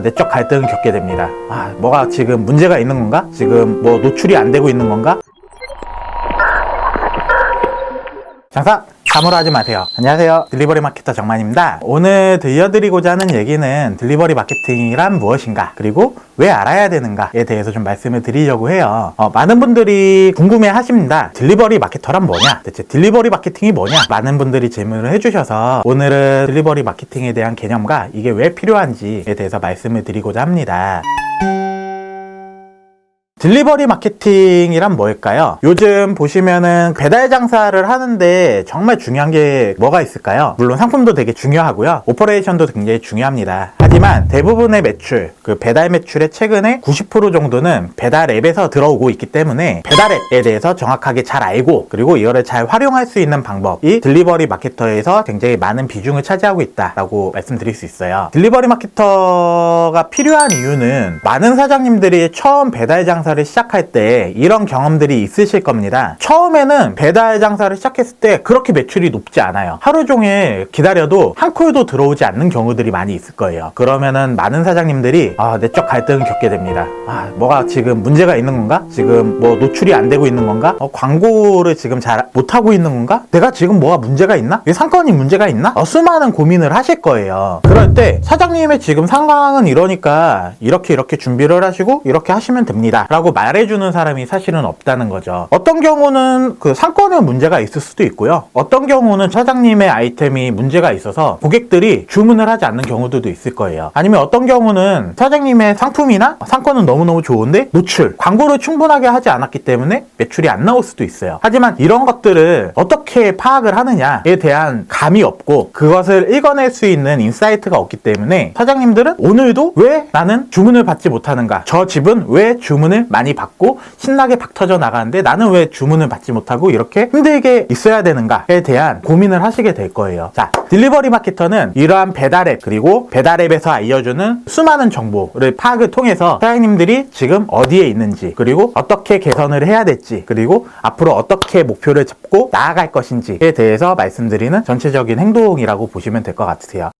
내적 갈등을 겪게 됩니다. 뭐가 지금 문제가 있는 건가? 지금 뭐 노출이 안 되고 있는 건가? 장사 사무라하지 마세요. 안녕하세요, 딜리버리 마케터 정만입니다. 오늘 들려드리고자 하는 얘기는 딜리버리 마케팅이란 무엇인가, 그리고 왜 알아야 되는가에 대해서 좀 말씀을 드리려고 해요. 많은 분들이 궁금해 하십니다. 딜리버리 마케터란 뭐냐? 대체 딜리버리 마케팅이 뭐냐? 많은 분들이 질문을 해주셔서 오늘은 딜리버리 마케팅에 대한 개념과 이게 왜 필요한지에 대해서 말씀을 드리고자 합니다. 딜리버리 마케팅이란 뭘까요? 요즘 보시면은 배달 장사를 하는데 정말 중요한 게 뭐가 있을까요? 물론 상품도 되게 중요하고요, 오퍼레이션도 굉장히 중요합니다. 하지만 대부분의 매출, 그 배달 매출의 최근에 90% 정도는 배달 앱에서 들어오고 있기 때문에 배달 앱에 대해서 정확하게 잘 알고, 그리고 이거를 잘 활용할 수 있는 방법이 딜리버리 마케터에서 굉장히 많은 비중을 차지하고 있다라고 말씀드릴 수 있어요. 딜리버리 마케터가 필요한 이유는 많은 사장님들이 처음 배달 장사를 시작할 때 이런 경험들이 있으실 겁니다. 처음에는 배달 장사를 시작했을 때 그렇게 매출이 높지 않아요. 하루 종일 기다려도 한 콜도 들어오지 않는 경우들이 많이 있을 거예요. 그러면은 많은 사장님들이 내적 갈등을 겪게 됩니다. 뭐가 지금 문제가 있는 건가? 지금 뭐 노출이 안 되고 있는 건가? 광고를 지금 잘 못하고 있는 건가? 내가 지금 뭐가 문제가 있나? 상권이 문제가 있나? 수많은 고민을 하실 거예요. 그럴 때 사장님의 지금 상황은 이러니까 이렇게 준비를 하시고 이렇게 하시면 됩니다 라고 말해주는 사람이 사실은 없다는 거죠. 어떤 경우는 그 상권에 문제가 있을 수도 있고요, 어떤 경우는 사장님의 아이템이 문제가 있어서 고객들이 주문을 하지 않는 경우들도 있을 거예요. 아니면 어떤 경우는 사장님의 상품이나 상권은 너무너무 좋은데 노출, 광고를 충분하게 하지 않았기 때문에 매출이 안 나올 수도 있어요. 하지만 이런 것들을 어떻게 파악을 하느냐에 대한 감이 없고 그것을 읽어낼 수 있는 인사이트가 없기 때문에 사장님들은 오늘도 왜 나는 주문을 받지 못하는가, 저 집은 왜 주문을 많이 받고 신나게 박 터져 나가는데 나는 왜 주문을 받지 못하고 이렇게 힘들게 있어야 되는가에 대한 고민을 하시게 될 거예요. 자, 딜리버리 마케터는 이러한 배달앱, 그리고 배달앱에서 알려주는 수많은 정보를 파악을 통해서 사장님들이 지금 어디에 있는지, 그리고 어떻게 개선을 해야 될지, 그리고 앞으로 어떻게 목표를 잡고 나아갈 것인지에 대해서 말씀드리는 전체적인 행동이라고 보시면 될 것 같으세요.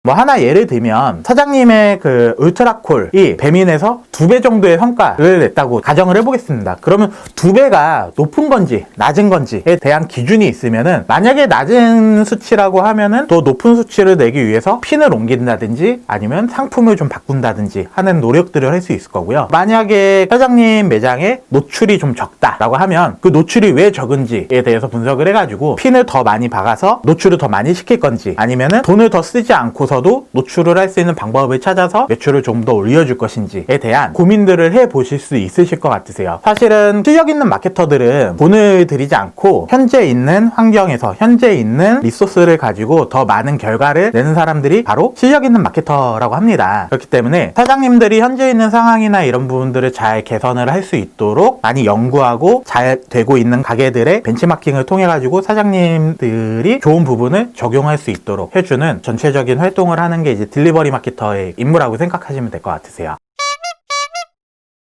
하나 예를 들면 사장님의 그 울트라콜이 배민에서 2배 정도의 성과를 냈다고 가정을 해보겠습니다. 그러면 2배가 높은 건지 낮은 건지에 대한 기준이 있으면은, 만약에 낮은 수치라고 하면은 더 높은 수치를 내기 위해서 핀을 옮긴다든지 아니면 상품을 좀 바꾼다든지 하는 노력들을 할 수 있을 거고요. 만약에 사장님 매장에 노출이 좀 적다라고 하면 그 노출이 왜 적은지에 대해서 분석을 해가지고 핀을 더 많이 박아서 노출을 더 많이 시킬 건지, 아니면은 돈을 더 쓰지 않고서 도 노출을 할 수 있는 방법을 찾아서 매출을 좀 더 올려줄 것인지에 대한 고민들을 해보실 수 있으실 것 같으세요. 사실은 실력 있는 마케터들은 돈을 들이지 않고 현재 있는 환경에서 현재 있는 리소스를 가지고 더 많은 결과를 내는 사람들이 바로 실력 있는 마케터라고 합니다. 그렇기 때문에 사장님들이 현재 있는 상황이나 이런 부분들을 잘 개선을 할 수 있도록 많이 연구하고 잘 되고 있는 가게들의 벤치마킹을 통해 가지고 사장님들이 좋은 부분을 적용할 수 있도록 해주는 전체적인 활동을 하는 게 이제 딜리버리 마케터의 임무라고 생각하시면 될 것 같으세요.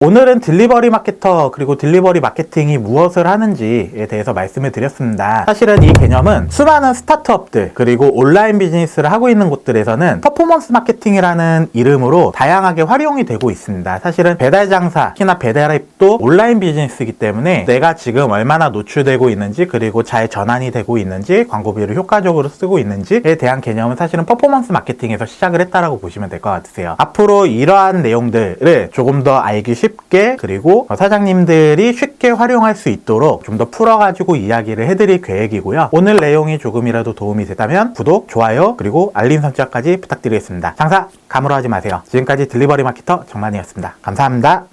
오늘은 딜리버리 마케터, 그리고 딜리버리 마케팅이 무엇을 하는지에 대해서 말씀을 드렸습니다. 사실은 이 개념은 수많은 스타트업들, 그리고 온라인 비즈니스를 하고 있는 곳들에서는 퍼포먼스 마케팅이라는 이름으로 다양하게 활용이 되고 있습니다. 사실은 배달 장사, 특히나 배달앱도 온라인 비즈니스이기 때문에 내가 지금 얼마나 노출되고 있는지, 그리고 잘 전환이 되고 있는지, 광고비를 효과적으로 쓰고 있는지에 대한 개념은 사실은 퍼포먼스 마케팅에서 시작을 했다라고 보시면 될 것 같으세요. 앞으로 이러한 내용들을 조금 더 알기 쉽게, 그리고 사장님들이 쉽게 활용할 수 있도록 좀 더 풀어가지고 이야기를 해드릴 계획이고요. 오늘 내용이 조금이라도 도움이 됐다면 구독, 좋아요, 그리고 알림 설정까지 부탁드리겠습니다. 장사 가물어하지 마세요. 지금까지 딜리버리 마케터 정만이었습니다. 감사합니다.